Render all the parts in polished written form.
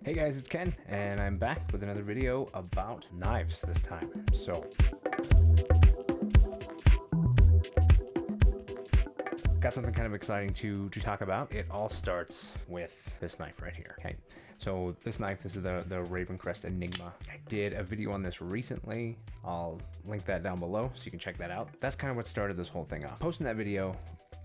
Hey guys, it's Ken, and I'm back with another video about knives this time. So, got something kind of exciting to talk about. It all starts with this knife right here, okay? So this knife, this is the RavenCrest Enigma. I did a video on this recently. I'll link that down below so you can check that out. That's kind of what started this whole thing off. Posting that video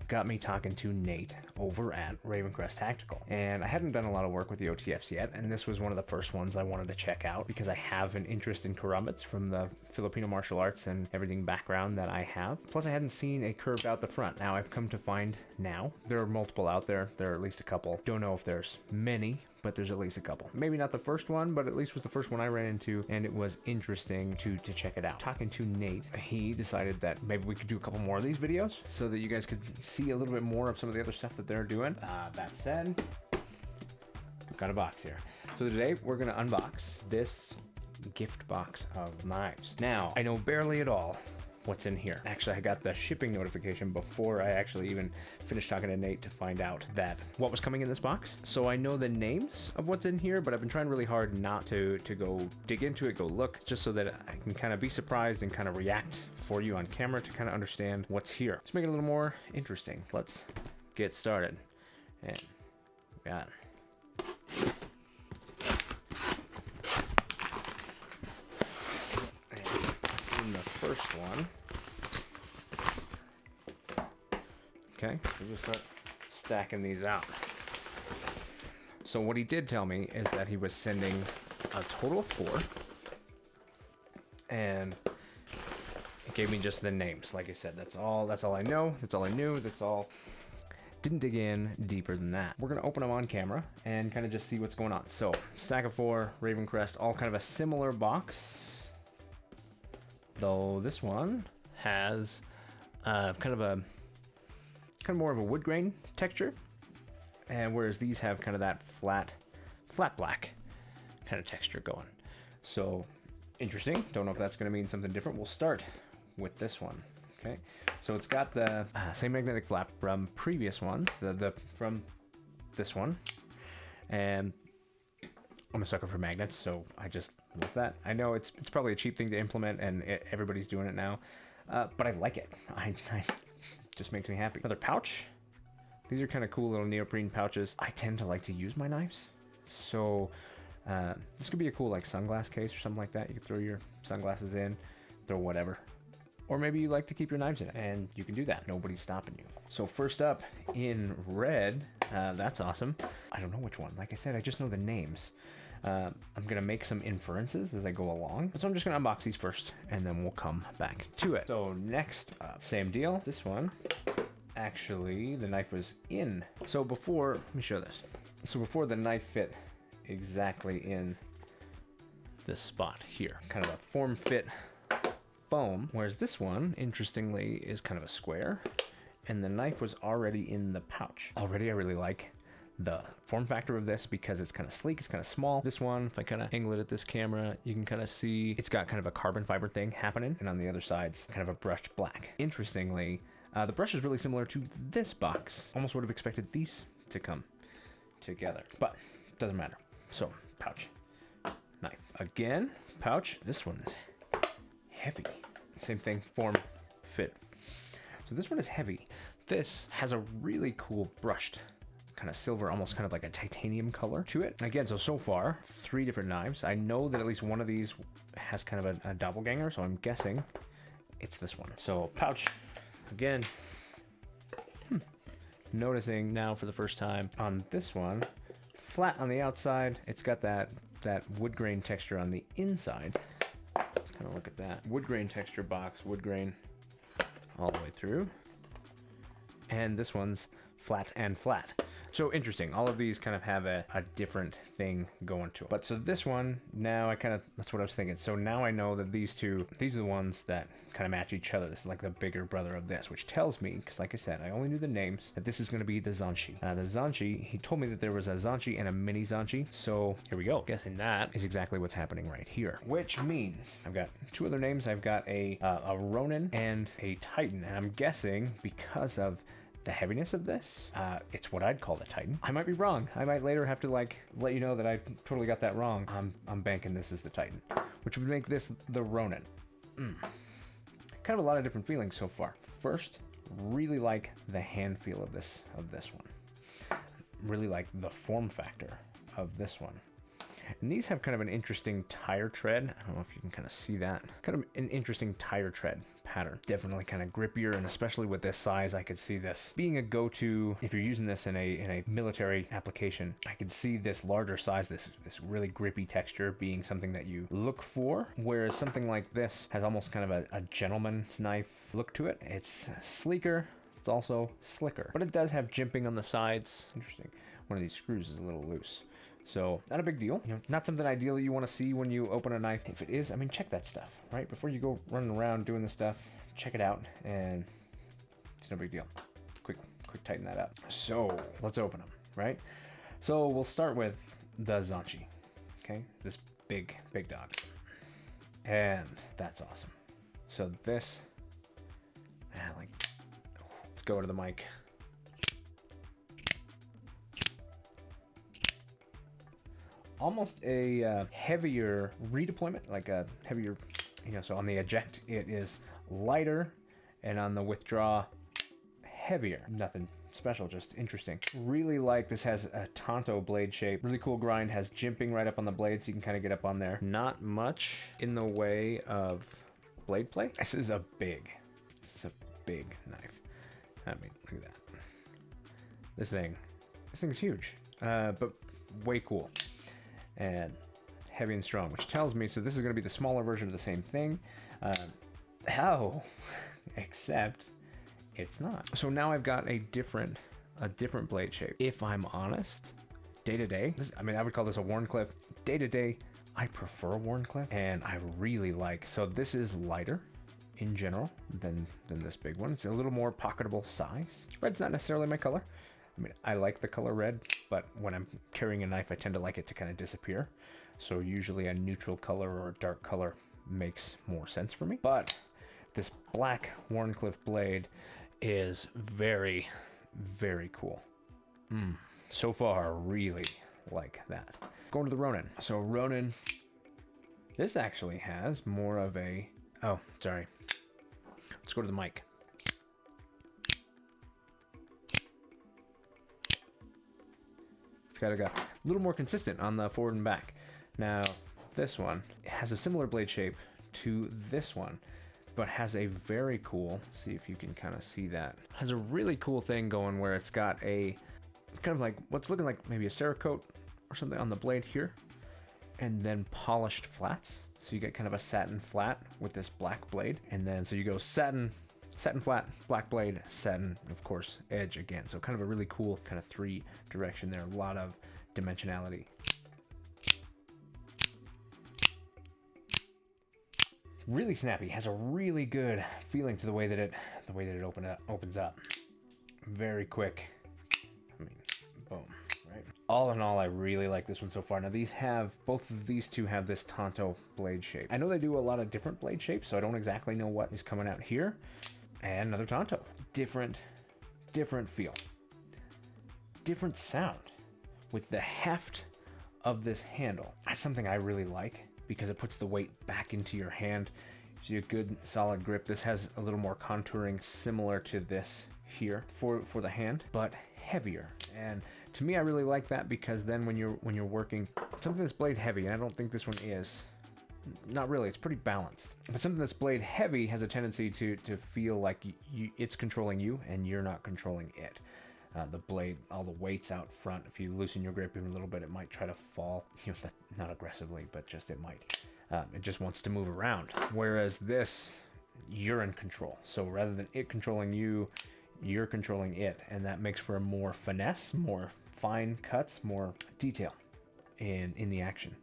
got me talking to Nate over at RavenCrest Tactical. And I hadn't done a lot of work with the OTFs yet, and this was one of the first ones I wanted to check out because I have an interest in karambits from the Filipino martial arts and everything background that I have. Plus I hadn't seen a curved out the front. Now I've come to find now, there are multiple out there. There are at least a couple. Don't know if there's many, but there's at least a couple. Maybe not the first one, but at least was the first one I ran into, and it was interesting to check it out. Talking to Nate, he decided that maybe we could do a couple more of these videos so that you guys could see a little bit more of some of the other stuff that they're doing. That said, got a box here. So today we're gonna unbox this gift box of knives. Now, I know barely at all what's in here. Actually, I got the shipping notification before I actually even finished talking to Nate to find out that what was coming in this box. So I know the names of what's in here, but I've been trying really hard not to go dig into it, go look, just so that I can kind of be surprised and kind of react for you on camera to kind of understand what's here. Let's make it a little more interesting. Let's get started. And we got first one. Okay, we'll just start stacking these out. So what he did tell me is that he was sending a total of 4, and it gave me just the names. Like I said, that's all I know, that's all I knew, that's all. Didn't dig in deeper than that. We're gonna open them on camera and kind of just see what's going on. So stack of 4, RavenCrest, all kind of a similar box. Though this one has kind of more of a wood grain texture, and whereas these have kind of that flat black kind of texture going. So interesting. Don't know if that's going to mean something different. We'll start with this one. Okay, so it's got the same magnetic flap from previous ones, from this one, and I'm a sucker for magnets, so I just love that. I know it's probably a cheap thing to implement, and everybody's doing it now, but I like it. It just makes me happy. Another pouch. These are kind of cool little neoprene pouches. I tend to like to use my knives, so this could be a cool like sunglass case or something like that. You could throw your sunglasses in, throw whatever. Or maybe you like to keep your knives in it, and you can do that. Nobody's stopping you. So first up in red, that's awesome. I don't know which one. Like I said, I just know the names. I'm gonna make some inferences as I go along. So I'm just gonna unbox these first, and then we'll come back to it. So next up, same deal. This one, actually, the knife was in. So before, let me show this. So before the knife fit exactly in this spot here, kind of a form fit foam, whereas this one, interestingly, is kind of a square, and the knife was already in the pouch. Already, I really like the form factor of this because it's kind of sleek, it's kind of small. This one, if I kind of angle it at this camera, you can kind of see it's got kind of a carbon fiber thing happening, and on the other side's kind of a brushed black. Interestingly, the brush is really similar to this box. Almost would have expected these to come together, but it doesn't matter. So, pouch, knife. Again, pouch. This one is heavy. Same thing, form, fit. So this one is heavy. This has a really cool brushed kind of silver, almost kind of like a titanium color to it. Again, so far, 3 different knives. I know that at least one of these has kind of a doppelganger, so I'm guessing it's this one. So pouch, again, noticing now for the first time on this one, flat on the outside, it's got that wood grain texture on the inside. Let's kind of look at that. Wood grain texture box, wood grain all the way through. And this one's flat and flat. So interesting. All of these kind of have a different thing going to it. But so this one, now that's what I was thinking. So now I know that these are the ones that kind of match each other. This is like the bigger brother of this, which tells me, because like I said, I only knew the names, that this is going to be the Zanshi. The Zanshi, he told me that there was a Zanshi and a mini Zanshi. So here we go. Guessing that is exactly what's happening right here, which means I've got 2 other names. I've got a Ronin and a Titan. And I'm guessing because of the heaviness of this, it's what I'd call the Titan. I might be wrong. I might later have to like let you know that I totally got that wrong. I'm banking this is the Titan, which would make this the Ronin. Kind of a lot of different feelings so far. First, really like the hand feel of this one. Really like the form factor of this one. And these have kind of an interesting tire tread. I don't know if you can kind of see that. Kind of an interesting tire tread pattern. Definitely kind of grippier, and especially with this size, I could see this being a go-to if you're using this in a military application. I could see this larger size, this really grippy texture being something that you look for, whereas something like this has almost kind of a gentleman's knife look to it. It's sleeker, it's also slicker, but it does have jimping on the sides. Interesting. One of these screws is a little loose. So not a big deal, you know, not something ideally you want to see when you open a knife. If it is, I mean, check that stuff, right? Before you go running around doing this stuff, check it out, and it's no big deal. Quick tighten that up. So let's open them, right? So we'll start with the Zanchi, okay? This big dog. And that's awesome. So this, like, let's go to the mic. Almost a heavier redeployment, like a heavier, you know, so on the eject it is lighter, and on the withdraw heavier. Nothing special, just interesting. Really like this has a Tonto blade shape. Really cool grind, has jimping right up on the blade so you can kind of get up on there. Not much in the way of blade play. This is a big knife. I mean, look at that. This thing's huge, but way cool. And heavy and strong, which tells me, so this is going to be the smaller version of the same thing. Except it's not. So now I've got a different blade shape. If I'm honest, day to day, I mean, I would call this a Wharncliffe. Day to day, I prefer Wharncliffe, and I really like, so this is lighter in general than this big one. It's a little more pocketable size. Red's not necessarily my color. I mean, I like the color red, but when I'm carrying a knife, I tend to like it to kind of disappear. So usually a neutral color or a dark color makes more sense for me. But this black Wharncliffe blade is very, very cool. So far, really like that. Going to the Ronin. So Ronin, this actually has more of a, oh, sorry. Let's go to the mic. It's got a little more consistent on the forward and back. Now, this one has a similar blade shape to this one, but has a very cool, see if you can kind of see that, has a really cool thing going where it's got a, kind of like what's looking like maybe a Cerakote or something on the blade here, and then polished flats. So you get kind of a satin flat with this black blade, and then so you go satin flat, black blade, satin, and of course edge again. So kind of a really cool kind of 3 direction there. A lot of dimensionality. Really snappy. Has a really good feeling to the way that it opens up. Very quick. I mean, boom. Right. All in all, I really like this one so far. Now both of these two have this Tonto blade shape. I know they do a lot of different blade shapes, so I don't exactly know what is coming out here. And another Tonto. Different feel. Different sound with the heft of this handle. That's something I really like because it puts the weight back into your hand. Gives you a good solid grip. This has a little more contouring similar to this here for the hand, but heavier. And to me, I really like that because then when you're working something that's blade heavy, and I don't think this one is, not really, it's pretty balanced, but something that's blade heavy has a tendency to feel like it's controlling you and you're not controlling it. The blade, all the weight's out front. If you loosen your grip even a little bit, it might try to fall, you know, not aggressively, but just it might. It just wants to move around. Whereas this, you're in control. So rather than it controlling you, you're controlling it, and that makes for a more finesse, more fine cuts, more detail in the action.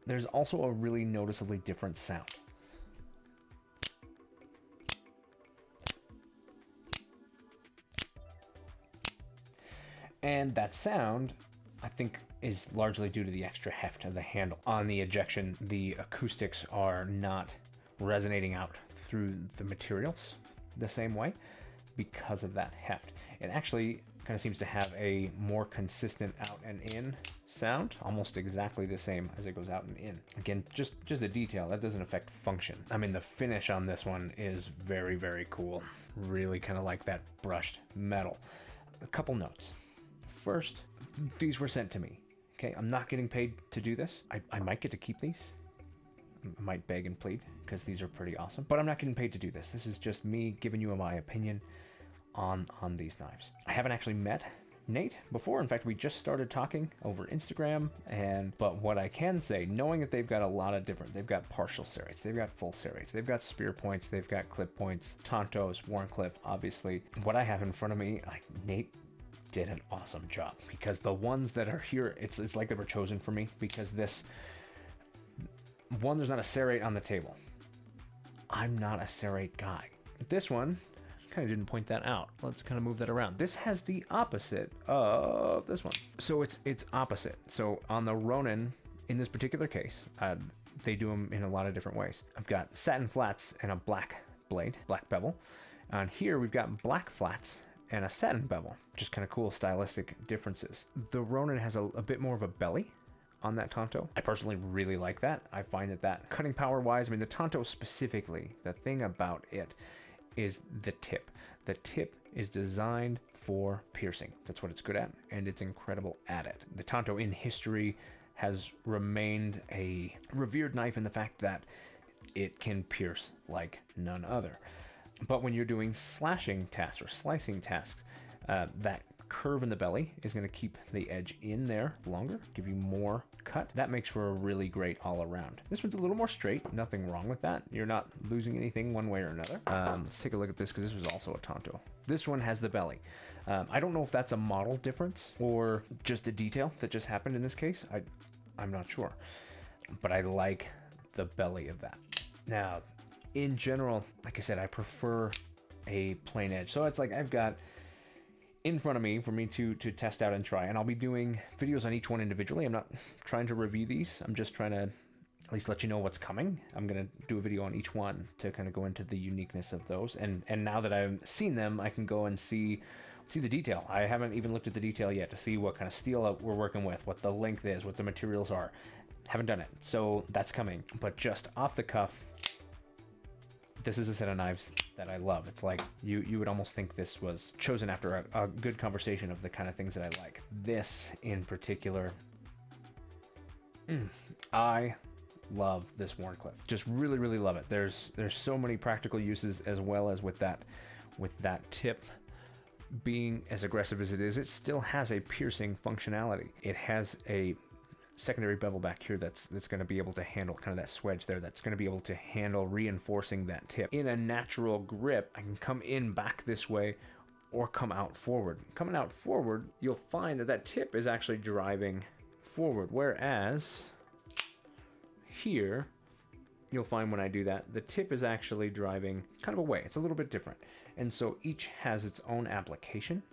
There's also a really noticeably different sound. And that sound, I think, is largely due to the extra heft of the handle. On the ejection, the acoustics are not resonating out through the materials the same way. because of that heft. It actually kind of seems to have a more consistent out and in sound, almost exactly the same as it goes out and in. Again, just a detail that doesn't affect function. I mean, the finish on this one is very, very cool. Really kind of like that brushed metal. A couple notes. First, these were sent to me. Okay, I'm not getting paid to do this. I might get to keep these. I might beg and plead because these are pretty awesome, but I'm not getting paid to do this. This is just me giving you my opinion on these knives. I haven't actually met Nate before. In fact, we just started talking over Instagram, but what I can say, knowing that they've got a lot of different, they've got partial serrates, they've got full serrates, they've got spear points, they've got clip points, Tontos, Wharncliffe, obviously. What I have in front of me, Nate did an awesome job, because the ones that are here, it's like they were chosen for me, because this one, there's not a serrate on the table. I'm not a serrate guy. This one kind of didn't point that out. Let's kind of move that around. This has the opposite of this one. So it's opposite. So on the Ronin, in this particular case, they do them in a lot of different ways. I've got satin flats and a black blade, black bevel. On here, we've got black flats and a satin bevel. Just kind of cool stylistic differences. The Ronin has a bit more of a belly on that Tonto. I personally really like that. I find that cutting power wise, I mean, the Tonto specifically, the thing about it is the tip. The tip is designed for piercing. That's what it's good at, and it's incredible at it. The Tonto in history has remained a revered knife in the fact that it can pierce like none other. But when you're doing slashing tasks or slicing tasks, that curve in the belly is going to keep the edge in there longer, give you more cut. That makes for a really great all around. This one's a little more straight, nothing wrong with that. You're not losing anything one way or another. Let's take a look at this, because this was also a Tonto. This one has the belly. I don't know if that's a model difference or just a detail that just happened in this case. I'm not sure, but I like the belly of that. Now, in general, like I said, I prefer a plain edge. So it's like I've got in front of me for me to test out and try, and I'll be doing videos on each one individually. I'm not trying to review these. I'm just trying to at least let you know what's coming. I'm going to do a video on each one to kind of go into the uniqueness of those. And now that I've seen them, I can go and see the detail. I haven't even looked at the detail yet to see what kind of steel we're working with, what the length is, what the materials are. Haven't done it. So that's coming. But just off the cuff, this is a set of knives that I love. It's like you would almost think this was chosen after a good conversation of the kind of things that I like. This in particular, I love this Wharncliffe. Just really, really love it. There's so many practical uses, as well as with that tip being as aggressive as it is, it still has a piercing functionality. It has a secondary bevel back here that's going to be able to handle kind of that swedge there, that's going to be able to handle reinforcing that tip. In a natural grip, I can come in back this way or come out forward. Coming out forward, you'll find that tip is actually driving forward, whereas here you'll find when I do that, the tip is actually driving kind of away. It's a little bit different, and so each has its own application.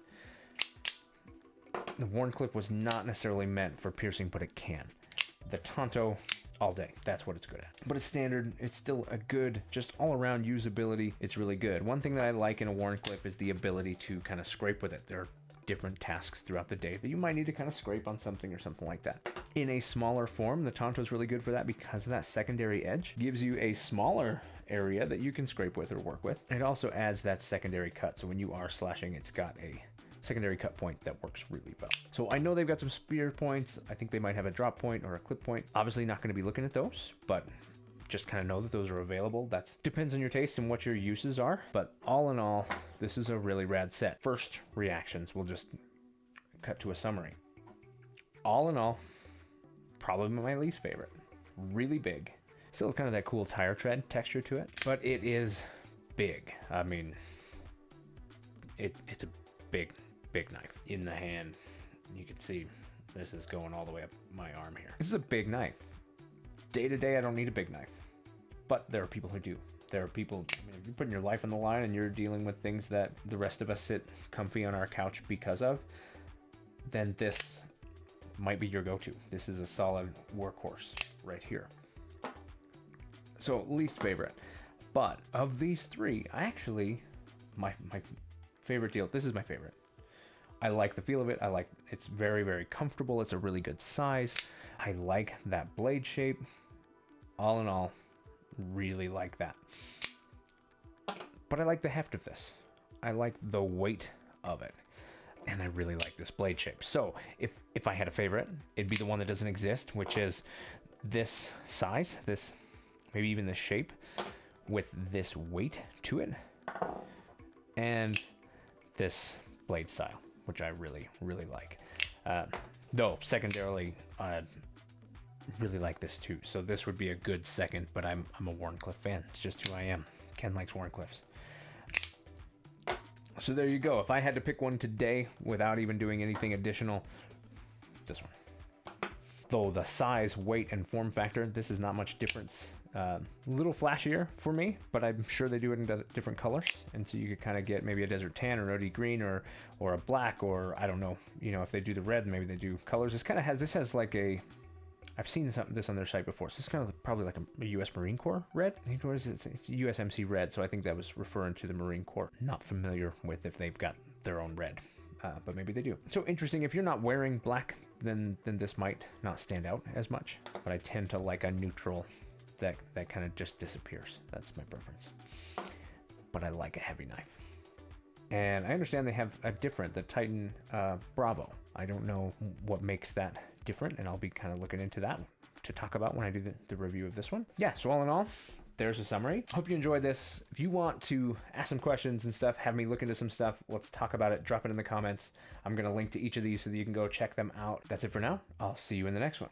The Wharncliffe was not necessarily meant for piercing, but it can. The Tonto, all day. That's what it's good at. But it's standard. It's still a good, just all-around usability. It's really good. One thing that I like in a Wharncliffe is the ability to kind of scrape with it. There are different tasks throughout the day that you might need to kind of scrape on something or something like that. In a smaller form, the Tonto is really good for that, because of that secondary edge. Gives you a smaller area that you can scrape with or work with. It also adds that secondary cut. So when you are slashing, it's got a secondary cut point that works really well. So I know they've got some spear points. I think they might have a drop point or a clip point. Obviously not going to be looking at those, but just kind of know that those are available. That depends on your taste and what your uses are. But all in all, this is a really rad set. First reactions, we'll just cut to a summary. All in all, probably my least favorite. Really big. Still kind of that cool tire tread texture to it, but it is big. I mean, it's a big knife in the hand. You can see this is going all the way up my arm here. This is a big knife. Day to day, I don't need a big knife, but there are people who do. There are people, I mean, if you're putting your life on the line and you're dealing with things that the rest of us sit comfy on our couch because of, then this might be your go-to. This is a solid workhorse right here. So least favorite, but of these three, I actually, my favorite deal. This is my favorite. I like the feel of it. I like it's very, very comfortable. It's a really good size. I like that blade shape. All in all, really like that. But I like the heft of this. I like the weight of it. And I really like this blade shape. So if I had a favorite, it'd be the one that doesn't exist, which is this size, this, maybe even this shape with this weight to it. And this blade style, which I really, really like. Though, secondarily, I really like this too. So this would be a good second, but I'm a Wharncliffe fan. It's just who I am. Ken likes Wharncliffes. So there you go. If I had to pick one today without even doing anything additional, this one. Though the size, weight, and form factor, this is not much difference. A little flashier for me, but I'm sure they do it in different colors, and so you could kind of get maybe a desert tan or an OD green or a black, or I don't know, you know, if they do the red, maybe they do colors. This kind of has like a, I've seen this on their site before. So this is kind of probably like a US Marine Corps red. I think what is it? It's USMC red, so I think that was referring to the Marine Corps. Not familiar with if they've got their own red, but maybe they do. So interesting. If you're not wearing black, then this might not stand out as much. But I tend to like a neutral that kind of just disappears. That's my preference. But I like a heavy knife. And I understand they have a different, the Titan Bravo. I don't know what makes that different, and I'll be kind of looking into that to talk about when I do the review of this one. Yeah, so all in all, there's a summary. Hope you enjoyed this. If you want to ask some questions and stuff, have me look into some stuff, let's talk about it. Drop it in the comments. I'm going to link to each of these so that you can go check them out. That's it for now. I'll see you in the next one.